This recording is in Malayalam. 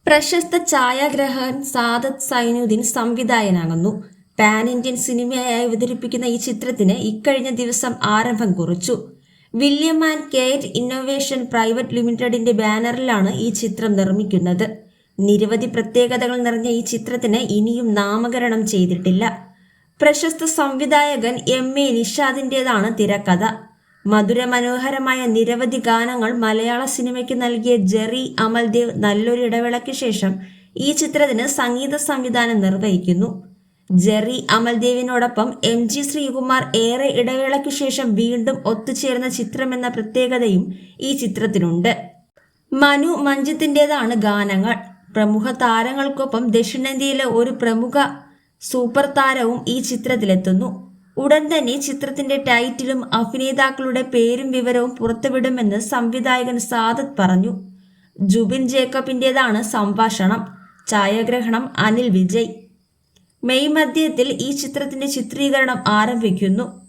പ്രശസ്ത ഛായാഗ്രാഹകൻ സാദത്ത് സൈനുദ്ദീൻ സംവിധായകനാകുന്നു. പാൻ ഇന്ത്യൻ സിനിമയായി അവതരിപ്പിക്കുന്ന ഈ ചിത്രത്തിന് ഇക്കഴിഞ്ഞ ദിവസം ആരംഭം കുറിച്ചു. William and Kate innovation private ലിമിറ്റഡിന്റെ ബാനറിലാണ് ഈ ചിത്രം നിർമ്മിക്കുന്നത്. നിരവധി പ്രത്യേകതകൾ നിറഞ്ഞ ഈ ചിത്രത്തിന് ഇനിയും നാമകരണം ചെയ്തിട്ടില്ല. പ്രശസ്ത സംവിധായകൻ എം.എ. നിഷാദിന്റേതാണ് തിരക്കഥ. മധുരമനോഹരമായ നിരവധി ഗാനങ്ങൾ മലയാള സിനിമയ്ക്ക് നൽകിയ ജെറി അമൽദേവ് നല്ലൊരു ഇടവേളയ്ക്ക് ശേഷം ഈ ചിത്രത്തിന് സംഗീത സംവിധാനം നിർവഹിക്കുന്നു. Jerry അമൽദേവിനോടൊപ്പം MG. ശ്രീകുമാർ ഏറെ ഇടവേളയ്ക്ക് ശേഷം വീണ്ടും ഒത്തുചേർന്ന ചിത്രമെന്ന പ്രത്യേകതയും ഈ ചിത്രത്തിനുണ്ട്. മനു മഞ്ജിത്തിൻ്റെതാണ് ഗാനങ്ങൾ. പ്രമുഖ താരങ്ങൾക്കൊപ്പം ദക്ഷിണേന്ത്യയിലെ ഒരു പ്രമുഖ സൂപ്പർ താരവും ഈ ചിത്രത്തിലെത്തുന്നു. ഉടൻ തന്നെ ചിത്രത്തിന്റെ ടൈറ്റിലും അഭിനേതാക്കളുടെ പേരും വിവരവും പുറത്തുവിടുമെന്ന് സംവിധായകൻ സാദത്ത് പറഞ്ഞു. ജുബിൻ ജേക്കബിൻ്റെതാണ് സംഭാഷണം. ഛായാഗ്രഹണം അനിൽ വിജയ്. മെയ് മധ്യത്തിൽ ഈ ചിത്രത്തിന്റെ ചിത്രീകരണം ആരംഭിക്കുന്നു.